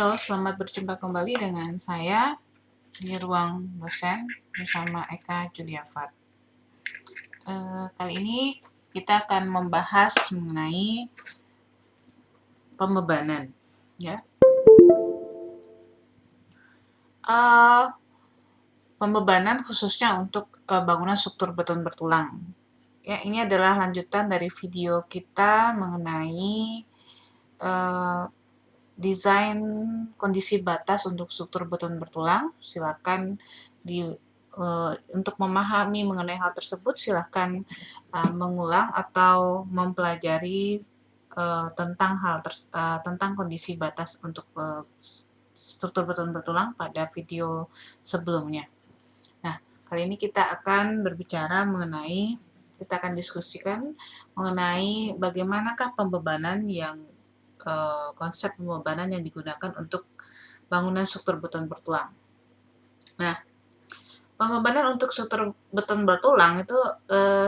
Halo, selamat berjumpa kembali dengan saya di ruang dosen bersama Eka Juliafat. Kali ini kita akan membahas mengenai pembebanan, ya. Eh, Pembebanan khususnya untuk bangunan struktur beton bertulang. Ya, ini adalah lanjutan dari video kita mengenai desain kondisi batas untuk struktur beton bertulang. Silakan untuk memahami mengenai hal tersebut, silakan mengulang atau mempelajari tentang kondisi batas untuk struktur beton bertulang pada video sebelumnya. Nah, kali ini kita akan diskusikan mengenai bagaimanakah konsep pembebanan yang digunakan untuk bangunan struktur beton bertulang. Nah, pembebanan untuk struktur beton bertulang itu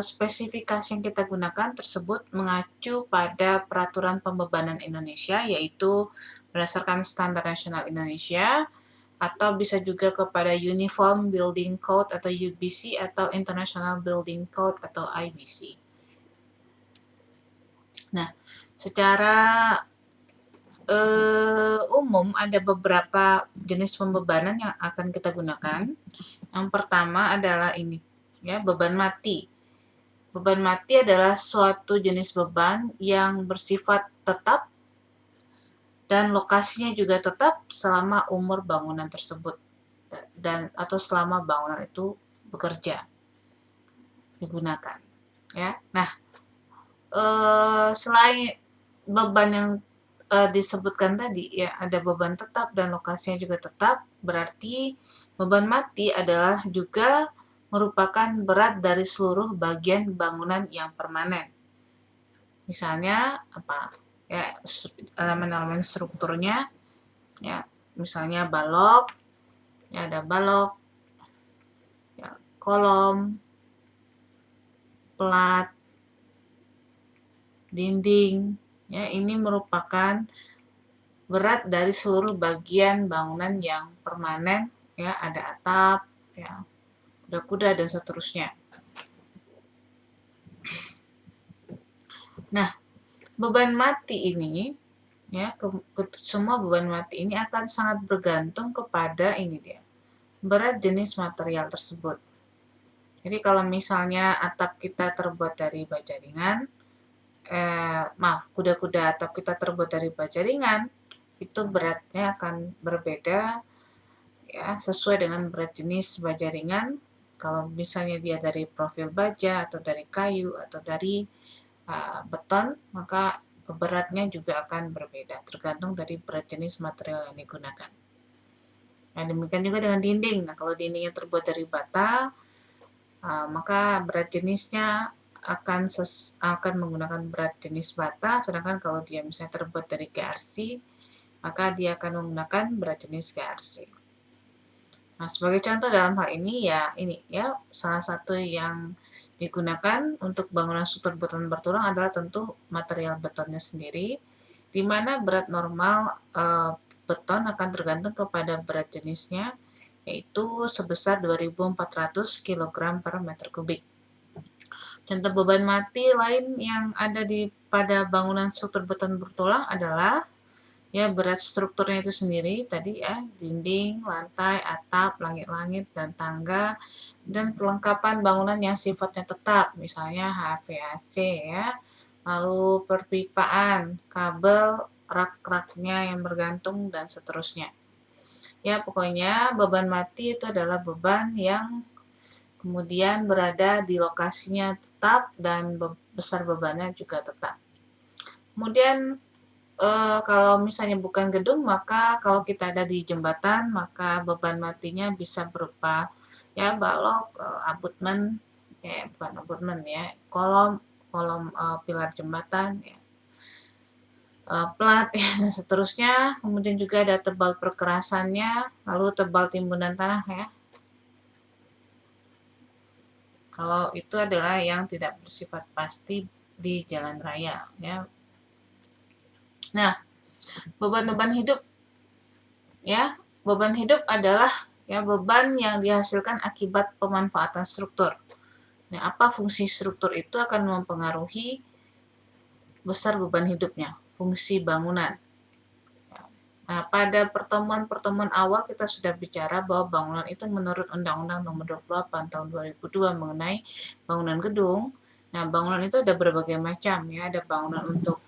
spesifikasi yang kita gunakan tersebut mengacu pada Peraturan Pembebanan Indonesia, yaitu berdasarkan Standar Nasional Indonesia, atau bisa juga kepada Uniform Building Code atau UBC, atau International Building Code atau IBC. Nah, secara umum ada beberapa jenis pembebanan yang akan kita gunakan. Yang pertama adalah ini, ya, beban mati. Beban mati adalah suatu jenis beban yang bersifat tetap dan lokasinya juga tetap selama umur bangunan tersebut atau selama bangunan itu bekerja digunakan, ya. Nah, selain beban yang disebutkan tadi, ya, ada beban tetap dan lokasinya juga tetap, berarti beban mati adalah juga merupakan berat dari seluruh bagian bangunan yang permanen. Misalnya apa? Ya, elemen-elemen strukturnya, ya, misalnya balok, ya, ada balok, ya, kolom, plat, dinding, ya, ini merupakan berat dari seluruh bagian bangunan yang permanen, ya, ada atap, ya, kuda-kuda dan seterusnya. Nah, beban mati ini, ya, semua beban mati ini akan sangat bergantung kepada ini dia, berat jenis material tersebut. Jadi kalau misalnya atap kita terbuat dari baja ringan, kuda-kuda atap kita terbuat dari baja ringan, itu beratnya akan berbeda, ya, sesuai dengan berat jenis baja ringan. Kalau misalnya dia dari profil baja atau dari kayu atau dari beton, maka beratnya juga akan berbeda, tergantung dari berat jenis material yang digunakan. Nah, demikian juga dengan dinding. Nah, kalau dindingnya terbuat dari bata, maka berat jenisnya akan menggunakan berat jenis bata, sedangkan kalau dia misalnya terbuat dari GRC, maka dia akan menggunakan berat jenis GRC. Nah, sebagai contoh dalam hal ini ya salah satu yang digunakan untuk bangunan struktur beton bertulang adalah tentu material betonnya sendiri, di mana berat normal beton akan tergantung kepada berat jenisnya, yaitu sebesar 2.400 kg per meter kubik. Contoh beban mati lain yang ada pada bangunan struktur beton bertulang adalah, ya, berat strukturnya itu sendiri tadi, ya, dinding, lantai, atap, langit-langit, dan tangga, dan perlengkapan bangunan yang sifatnya tetap, misalnya HVAC, ya, lalu perpipaan, kabel, rak-raknya yang bergantung, dan seterusnya. Ya, pokoknya beban mati itu adalah beban yang kemudian berada di lokasinya tetap dan besar bebannya juga tetap. Kemudian kalau misalnya bukan gedung, maka kalau kita ada di jembatan, maka beban matinya bisa berupa, ya, balok, abutmen, ya, bukan abutmen, ya, kolom pilar jembatan, ya, plat, ya, dan seterusnya. Kemudian juga ada tebal perkerasannya, lalu tebal timbunan tanah, ya. Kalau itu adalah yang tidak bersifat pasti di jalan raya, ya. Nah, beban-beban hidup Ya, beban hidup adalah ya beban yang dihasilkan akibat pemanfaatan struktur. Nah, apa fungsi struktur itu akan mempengaruhi besar beban hidupnya, fungsi bangunan. Nah, pada pertemuan-pertemuan awal kita sudah bicara bahwa bangunan itu menurut Undang-Undang Nomor 28 Tahun 2002 mengenai bangunan gedung. Nah, bangunan itu ada berbagai macam ya, ada bangunan untuk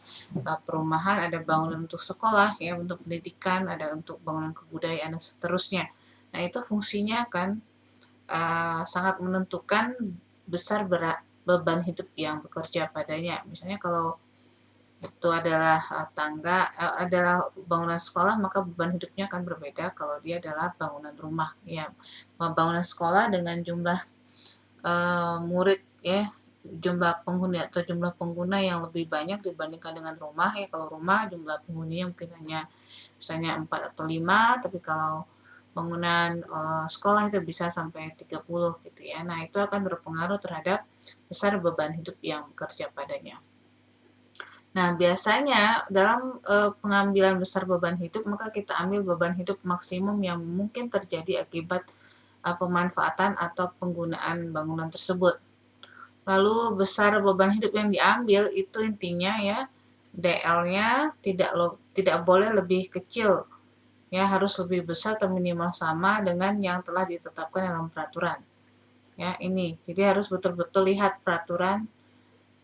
perumahan, ada bangunan untuk sekolah ya, untuk pendidikan, ada untuk bangunan kebudayaan dan seterusnya. Nah, itu fungsinya akan sangat menentukan besar berat beban hidup yang bekerja padanya. Misalnya kalau itu adalah adalah bangunan sekolah, maka beban hidupnya akan berbeda kalau dia adalah bangunan rumah ya. Bangunan sekolah dengan jumlah murid ya, jumlah penghuni atau jumlah pengguna yang lebih banyak dibandingkan dengan rumah ya. Kalau rumah jumlah penghuninya mungkin hanya misalnya 4 atau 5, tapi kalau bangunan sekolah itu bisa sampai 30 gitu ya. Nah, itu akan berpengaruh terhadap besar beban hidup yang bekerja padanya. Nah, biasanya dalam pengambilan besar beban hidup, maka kita ambil beban hidup maksimum yang mungkin terjadi akibat pemanfaatan atau penggunaan bangunan tersebut. Lalu besar beban hidup yang diambil itu intinya ya, DL-nya tidak boleh lebih kecil, ya harus lebih besar atau minimal sama dengan yang telah ditetapkan dalam peraturan. Ya, ini. Jadi harus betul-betul lihat peraturan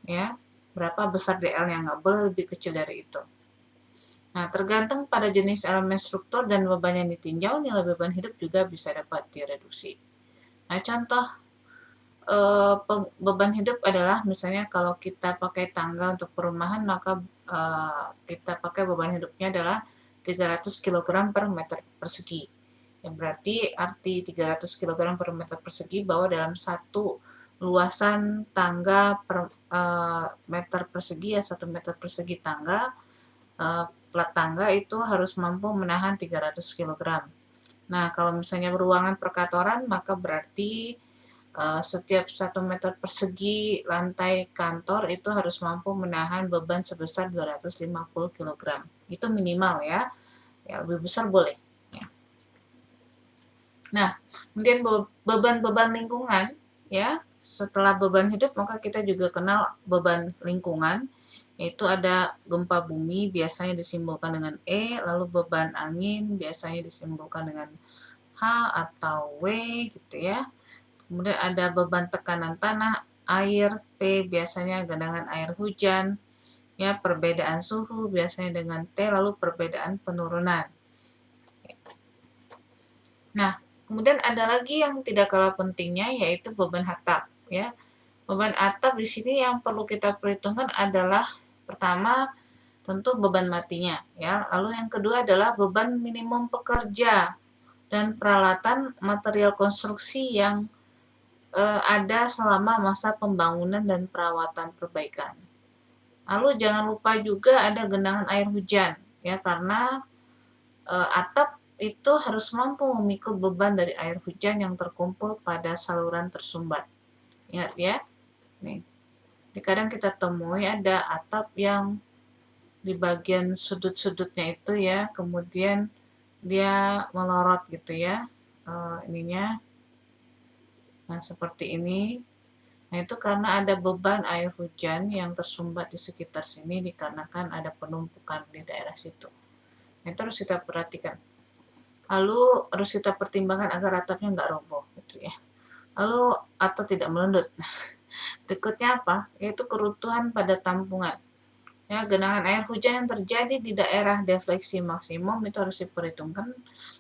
ya, berapa besar DL yang nggak boleh lebih kecil dari itu. Nah, tergantung pada jenis elemen struktur dan beban yang ditinjau, nilai beban hidup juga bisa dapat direduksi. Nah, contoh beban hidup adalah misalnya kalau kita pakai tangga untuk perumahan, maka kita pakai beban hidupnya adalah 300 kg per meter persegi. Yang berarti arti 300 kg per meter persegi bahwa dalam satu luasan tangga per meter persegi ya 1 meter persegi tangga, plat tangga itu harus mampu menahan 300 kg. Nah, kalau misalnya ruangan perkantoran maka berarti setiap 1 meter persegi lantai kantor itu harus mampu menahan beban sebesar 250 kg. Itu minimal ya. Ya, lebih besar boleh. Ya. Nah, kemudian beban-beban lingkungan ya. Setelah beban hidup maka kita juga kenal beban lingkungan, yaitu ada gempa bumi biasanya disimbolkan dengan E, lalu beban angin biasanya disimbolkan dengan H atau W gitu ya. Kemudian ada beban tekanan tanah, air, P biasanya genangan air hujan, ya perbedaan suhu biasanya dengan T, lalu perbedaan penurunan. Nah, kemudian ada lagi yang tidak kalah pentingnya yaitu beban atap, ya. Beban atap di sini yang perlu kita perhitungkan adalah pertama tentu beban matinya, ya. Lalu yang kedua adalah beban minimum pekerja dan peralatan material konstruksi yang ada selama masa pembangunan dan perawatan perbaikan. Lalu jangan lupa juga ada genangan air hujan, ya karena atap itu harus mampu memikul beban dari air hujan yang terkumpul pada saluran tersumbat. Ingat ya, nih. Kadang kita temui ada atap yang di bagian sudut-sudutnya itu ya, kemudian dia melorot gitu ya, ininya. Nah, seperti ini. Nah, itu karena ada beban air hujan yang tersumbat di sekitar sini dikarenakan ada penumpukan di daerah situ. Nah, itu harus kita perhatikan. Lalu harus kita pertimbangkan agar atapnya nggak roboh gitu ya. Lalu atau tidak melendut. Berikutnya apa? Yaitu keruntuhan pada tampungan. Ya, genangan air hujan yang terjadi di daerah defleksi maksimum itu harus diperhitungkan.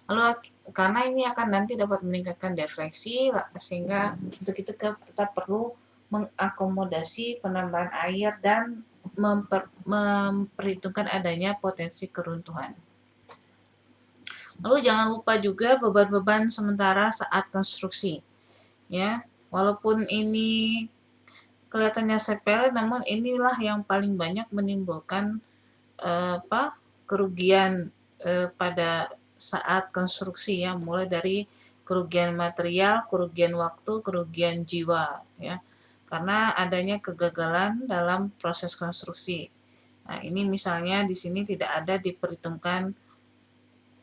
Lalu karena ini akan nanti dapat meningkatkan defleksi sehingga untuk itu kita perlu mengakomodasi penambahan air dan memperhitungkan adanya potensi keruntuhan. Lalu jangan lupa juga beban-beban sementara saat konstruksi. Ya, walaupun ini kelihatannya sepele, namun inilah yang paling banyak menimbulkan kerugian pada saat konstruksi ya, mulai dari kerugian material, kerugian waktu, kerugian jiwa ya. Karena adanya kegagalan dalam proses konstruksi. Nah, ini misalnya di sini tidak ada diperhitungkan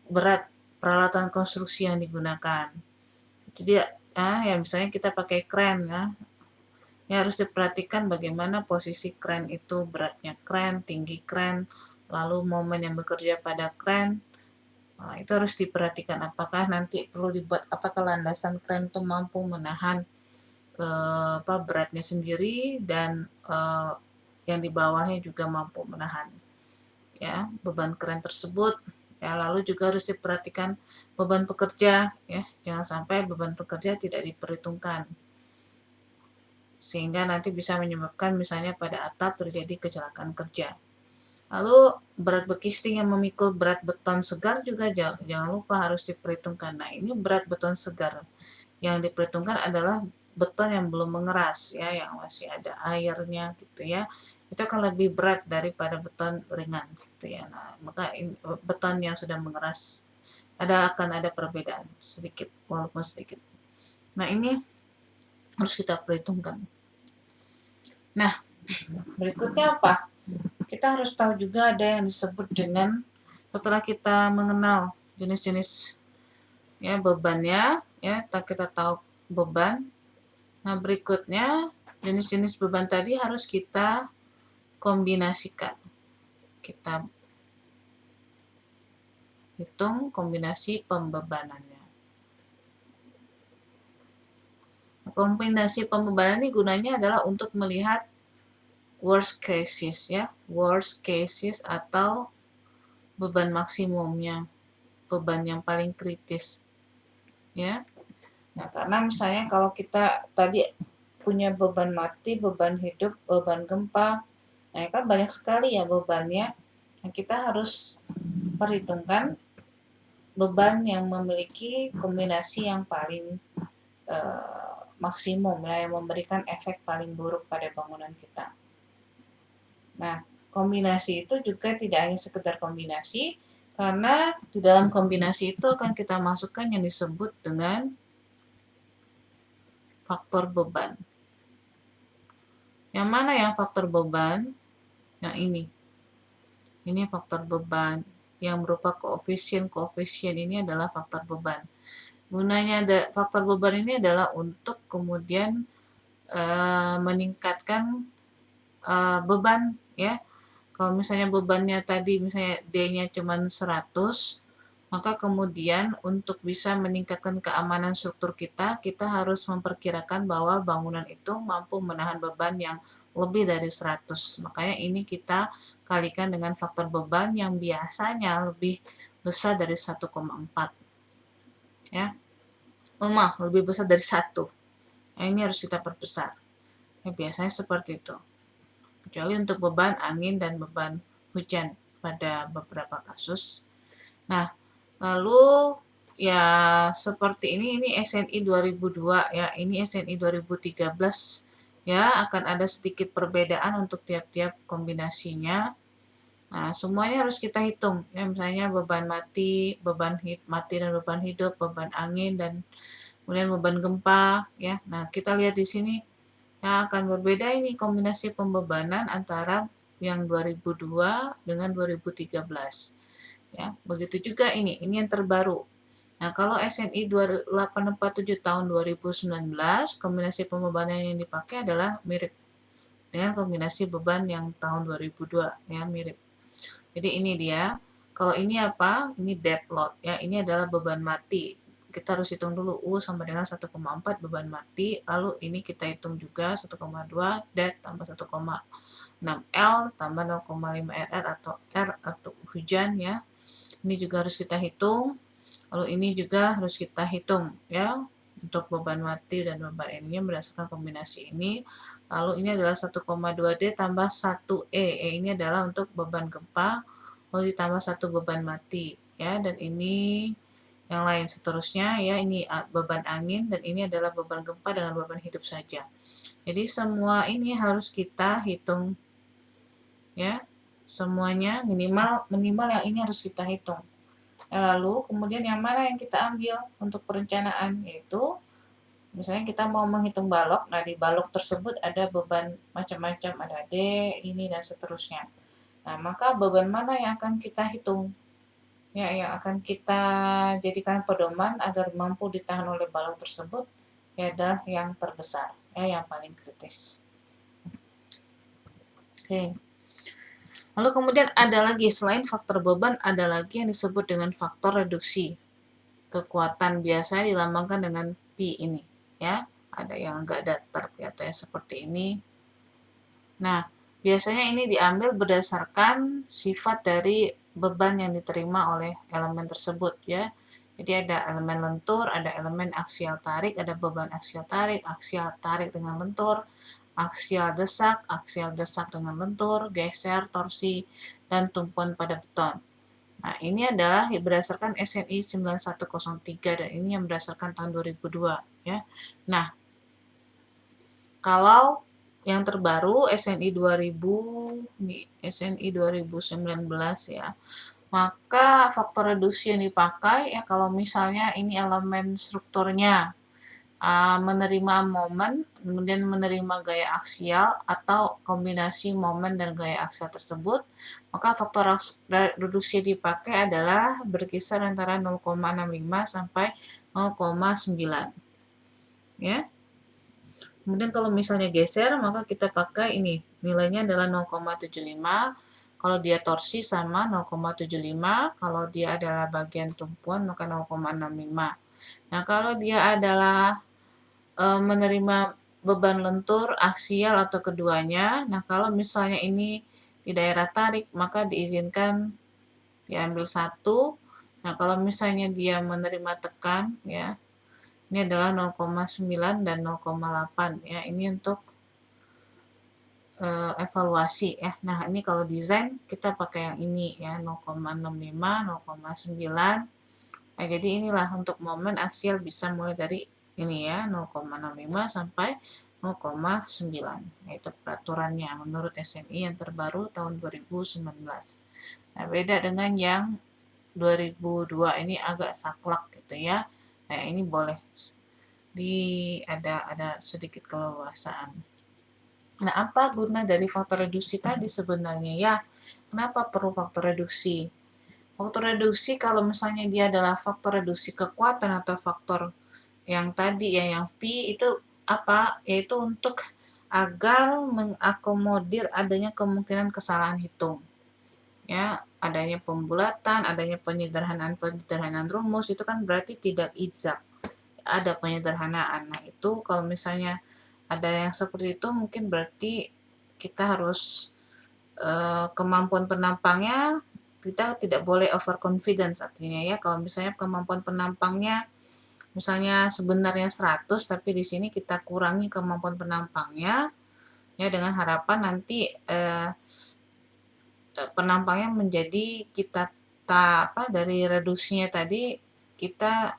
berat peralatan konstruksi yang digunakan. Jadi ya misalnya kita pakai kren ya harus diperhatikan bagaimana posisi kren itu, beratnya kren, tinggi kren, lalu momen yang bekerja pada kren. Nah, itu harus diperhatikan apakah nanti perlu dibuat apakah landasan kren itu mampu menahan beratnya sendiri dan yang di bawahnya juga mampu menahan ya beban kren tersebut. Ya, lalu juga harus diperhatikan beban pekerja ya, jangan sampai beban pekerja tidak diperhitungkan sehingga nanti bisa menyebabkan misalnya pada atap terjadi kecelakaan kerja. Lalu berat bekisting yang memikul berat beton segar juga jangan lupa harus diperhitungkan. Nah, ini berat beton segar. Yang diperhitungkan adalah beton yang belum mengeras ya, yang masih ada airnya gitu ya. Itu akan lebih berat daripada beton ringan gitu ya. Nah, maka beton yang sudah mengeras akan ada perbedaan sedikit walaupun sedikit. Nah, ini harus kita perhitungkan. Nah, berikutnya apa? Kita harus tahu juga ada yang disebut dengan setelah kita mengenal jenis-jenis ya bebannya ya, kita tahu beban. Nah, berikutnya jenis-jenis beban tadi harus kita kombinasikan. Kita hitung kombinasi pembebanannya. Nah, kombinasi pembebanan ini gunanya adalah untuk melihat worst cases ya, worst cases atau beban maksimumnya, beban yang paling kritis ya. Nah, karena misalnya kalau kita tadi punya beban mati, beban hidup, beban gempa, nah kan banyak sekali ya bebannya. Nah, kita harus perhitungkan beban yang memiliki kombinasi yang paling maksimum ya, yang memberikan efek paling buruk pada bangunan kita. Nah, kombinasi itu juga tidak hanya sekedar kombinasi, karena di dalam kombinasi itu akan kita masukkan yang disebut dengan faktor beban. Yang mana yang faktor beban? Yang ini. Ini faktor beban yang berupa koefisien. Koefisien ini adalah faktor beban. Gunanya faktor beban ini adalah untuk kemudian meningkatkan beban ya. Kalau misalnya bebannya tadi misalnya D-nya cuma 100, maka kemudian untuk bisa meningkatkan keamanan struktur kita harus memperkirakan bahwa bangunan itu mampu menahan beban yang lebih dari 100. Makanya ini kita kalikan dengan faktor beban yang biasanya lebih besar dari 1,4. Ya. Maaf, lebih besar dari 1. Nah, ini harus kita perbesar. Ya, biasanya seperti itu. Kecuali untuk beban angin dan beban hujan pada beberapa kasus. Nah, lalu ya seperti ini SNI 2002 ya, ini SNI 2013 ya, akan ada sedikit perbedaan untuk tiap-tiap kombinasinya. Nah, semuanya harus kita hitung ya, misalnya beban mati, mati dan beban hidup, beban angin dan kemudian beban gempa ya. Nah, kita lihat di sini ya akan berbeda ini kombinasi pembebanan antara yang 2002 dengan 2013. Ya, begitu juga ini yang terbaru. Nah, kalau SNI 2847 tahun 2019, kombinasi pembebanan yang dipakai adalah mirip dengan kombinasi beban yang tahun 2002 ya, mirip. Jadi ini dia. Kalau ini apa? Ini dead load ya. Ini adalah beban mati. Kita harus hitung dulu U sama dengan 1,4 beban mati, lalu ini kita hitung juga 1,2 dead tambah 1,6 L tambah 0,5 RR atau R atau hujan ya. Ini juga harus kita hitung, lalu ini juga harus kita hitung ya untuk beban mati dan beban N-nya berdasarkan kombinasi ini. Lalu ini adalah 1,2 D tambah 1 E. Ini adalah untuk beban gempa, lalu ditambah 1 beban mati ya, dan ini yang lain seterusnya ya, ini beban angin dan ini adalah beban gempa dengan beban hidup saja. Jadi semua ini harus kita hitung ya, semuanya minimal yang ini harus kita hitung. Lalu kemudian yang mana yang kita ambil untuk perencanaan, yaitu misalnya kita mau menghitung balok. Nah, di balok tersebut ada beban macam-macam, ada D, ini dan seterusnya. Nah, maka beban mana yang akan kita hitung? ya yang akan kita jadikan pedoman agar mampu ditahan oleh balok tersebut ya adalah yang terbesar, ya yang paling kritis. Oke. Lalu kemudian ada lagi, selain faktor beban, ada lagi yang disebut dengan faktor reduksi kekuatan, biasanya dilambangkan dengan P ini, ya. Ada yang agak datar kelihatannya seperti ini. Nah, biasanya ini diambil berdasarkan sifat dari beban yang diterima oleh elemen tersebut, ya. Jadi ada elemen lentur, ada elemen aksial tarik, ada beban aksial tarik dengan lentur, aksial desak dengan lentur, geser, torsi, dan tumpuan pada beton. Nah, ini adalah berdasarkan SNI 9103 dan ini yang berdasarkan tahun 2002, ya. Nah, kalau yang terbaru SNI 2000 ini SNI 2019 ya. Maka faktor reduksi yang dipakai ya kalau misalnya ini elemen strukturnya menerima momen, kemudian menerima gaya aksial atau kombinasi momen dan gaya aksial tersebut, maka faktor reduksi yang dipakai adalah berkisar antara 0,65 sampai 0,9. Ya. Kemudian kalau misalnya geser, maka kita pakai ini, nilainya adalah 0,75. Kalau dia torsi sama 0,75, kalau dia adalah bagian tumpuan maka 0,65. Nah, kalau dia adalah menerima beban lentur, aksial atau keduanya. Nah, kalau misalnya ini di daerah tarik, maka diizinkan diambil satu. Nah, kalau misalnya dia menerima tekan, ya, ini adalah 0,9 dan 0,8 ya. Ini untuk evaluasi ya. Nah, ini kalau desain kita pakai yang ini ya, 0,65, 0,9. Nah, jadi inilah untuk momen aksial bisa mulai dari ini ya, 0,65 sampai 0,9. Nah, itu peraturannya menurut SNI yang terbaru tahun 2019. Nah, beda dengan yang 2002 ini agak saklek gitu ya. Nah, ini boleh ada sedikit keleluasaan. Nah, apa guna dari faktor reduksi tadi sebenarnya ya? Kenapa perlu faktor reduksi? Faktor reduksi kalau misalnya dia adalah faktor reduksi kekuatan atau faktor yang tadi ya, yang P itu apa? Yaitu untuk agar mengakomodir adanya kemungkinan kesalahan hitung. Ya, adanya pembulatan, adanya penyederhanaan rumus itu kan berarti tidak exact. Ada penyederhanaan. Nah, itu kalau misalnya ada yang seperti itu mungkin berarti kita harus kemampuan penampangnya kita tidak boleh overconfidence artinya ya. Kalau misalnya kemampuan penampangnya misalnya sebenarnya 100 tapi di sini kita kurangi kemampuan penampangnya ya dengan harapan nanti penampangnya menjadi kita dari reduksinya tadi kita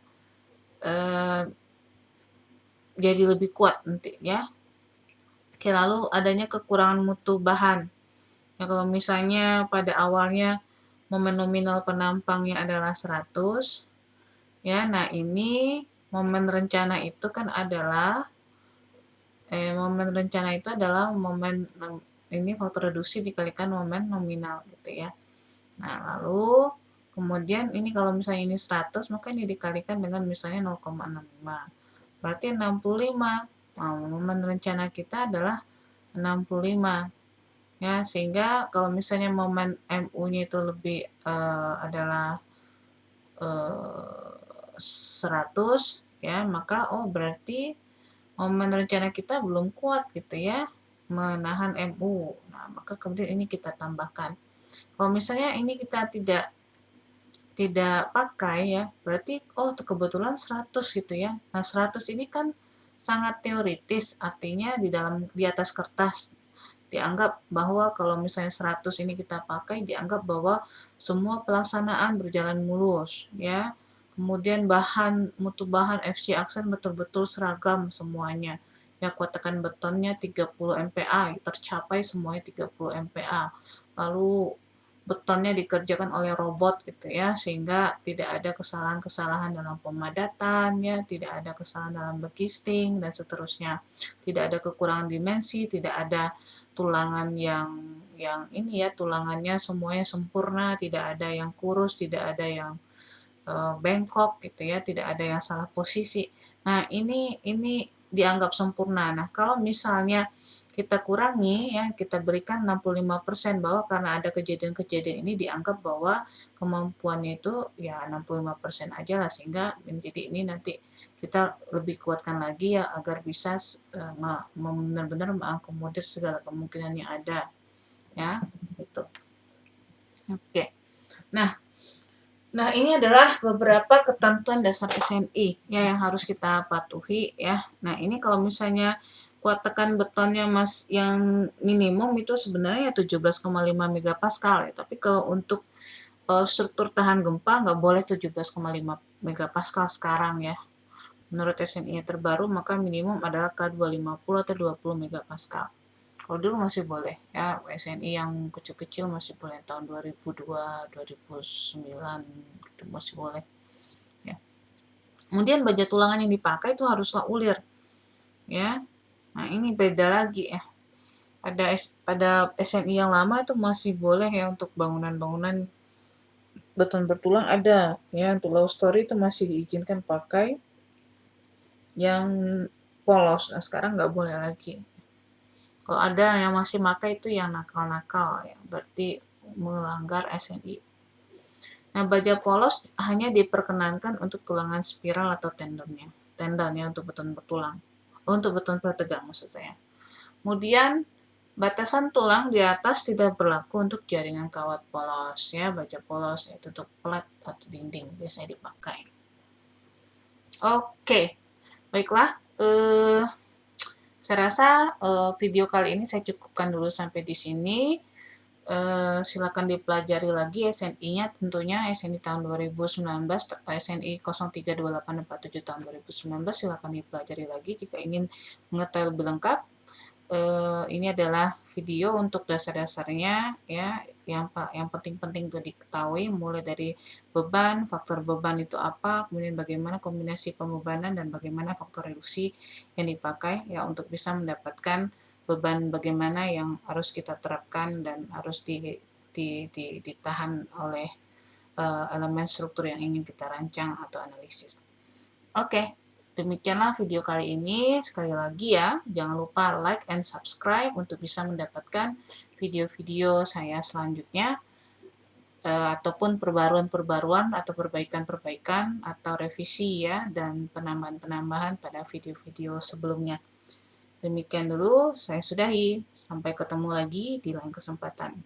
jadi lebih kuat nanti ya. Oke, lalu adanya kekurangan mutu bahan. Ya, kalau misalnya pada awalnya momen nominal penampangnya adalah 100, ya, nah ini momen rencana itu kan adalah momen ini faktor reduksi dikalikan momen nominal gitu ya. Nah, lalu kemudian ini kalau misalnya ini 100, maka ini dikalikan dengan misalnya 0,65. Berarti 65. Nah, momen rencana kita adalah 65. Ya, sehingga kalau misalnya momen MU-nya itu lebih adalah 100 ya, maka berarti momen rencana kita belum kuat gitu ya menahan MU. Nah, maka kemudian ini kita tambahkan. Kalau misalnya ini kita tidak pakai ya, berarti kebetulan 100 gitu ya. Nah, 100 ini kan sangat teoritis, artinya di atas kertas dianggap bahwa kalau misalnya 100 ini kita pakai, dianggap bahwa semua pelaksanaan berjalan mulus ya. Kemudian mutu bahan FC Aksen betul-betul seragam semuanya. Ya, kuat tekan betonnya 30 MPa, tercapai semuanya 30 MPa. Lalu betonnya dikerjakan oleh robot gitu ya, sehingga tidak ada kesalahan-kesalahan dalam pemadatan ya, tidak ada kesalahan dalam bekisting dan seterusnya. Tidak ada kekurangan dimensi, tidak ada tulangan yang ini ya, tulangannya semuanya sempurna, tidak ada yang kurus, tidak ada yang bengkok gitu ya, tidak ada yang salah posisi. Nah, ini dianggap sempurna. Nah, kalau misalnya kita kurangi ya, kita berikan 65% bahwa karena ada kejadian-kejadian ini dianggap bahwa kemampuannya itu ya 65% aja lah, sehingga menjadi ini nanti kita lebih kuatkan lagi ya agar bisa benar-benar mengakomodir segala kemungkinan yang ada ya gitu. Oke. Nah, ini adalah beberapa ketentuan dasar SNI ya yang harus kita patuhi ya. Nah, ini kalau misalnya kuat tekan betonnya yang minimum itu sebenarnya 17,5 megapascal ya. Tapi kalau untuk struktur tahan gempa nggak boleh 17,5 megapascal sekarang ya. Menurut SNI terbaru maka minimum adalah K250 atau 20 megapascal. Kalau dulu masih boleh ya, SNI yang kecil-kecil masih boleh tahun 2002, 2009 gitu masih boleh ya. Kemudian baja tulangan yang dipakai itu haruslah ulir ya. Nah, ini beda lagi ya. Pada SNI yang lama itu masih boleh ya untuk bangunan-bangunan beton bertulang ada ya, untuk low story itu masih diizinkan pakai yang polos. Nah, sekarang nggak boleh lagi. Kalau ada yang masih pakai itu yang nakal-nakal ya, berarti melanggar SNI. Nah, baja polos hanya diperkenankan untuk tulangan spiral atau tendonnya. Tendon ya untuk beton bertulang. Untuk beton bertegang maksud saya. Kemudian batasan tulang di atas tidak berlaku untuk jaringan kawat polos ya, baja polos yaitu untuk plat atau dinding biasanya dipakai. Oke. Baiklah, saya rasa video kali ini saya cukupkan dulu sampai di sini. Silakan dipelajari lagi SNI-nya, tentunya SNI tahun 2019, SNI 032847 tahun 2019 silakan dipelajari lagi jika ingin mengetahui lebih lengkap. Ini adalah video untuk dasar-dasarnya ya, yang penting-penting untuk diketahui, mulai dari beban, faktor beban itu apa, kemudian bagaimana kombinasi pembebanan dan bagaimana faktor reduksi yang dipakai ya untuk bisa mendapatkan beban bagaimana yang harus kita terapkan dan harus ditahan oleh elemen struktur yang ingin kita rancang atau analisis. Oke. Demikianlah video kali ini. Sekali lagi ya, jangan lupa like and subscribe untuk bisa mendapatkan video-video saya selanjutnya, ataupun perbaruan-perbaruan atau perbaikan-perbaikan atau revisi ya, dan penambahan-penambahan pada video-video sebelumnya. Demikian dulu, saya sudahi. Sampai ketemu lagi di lain kesempatan.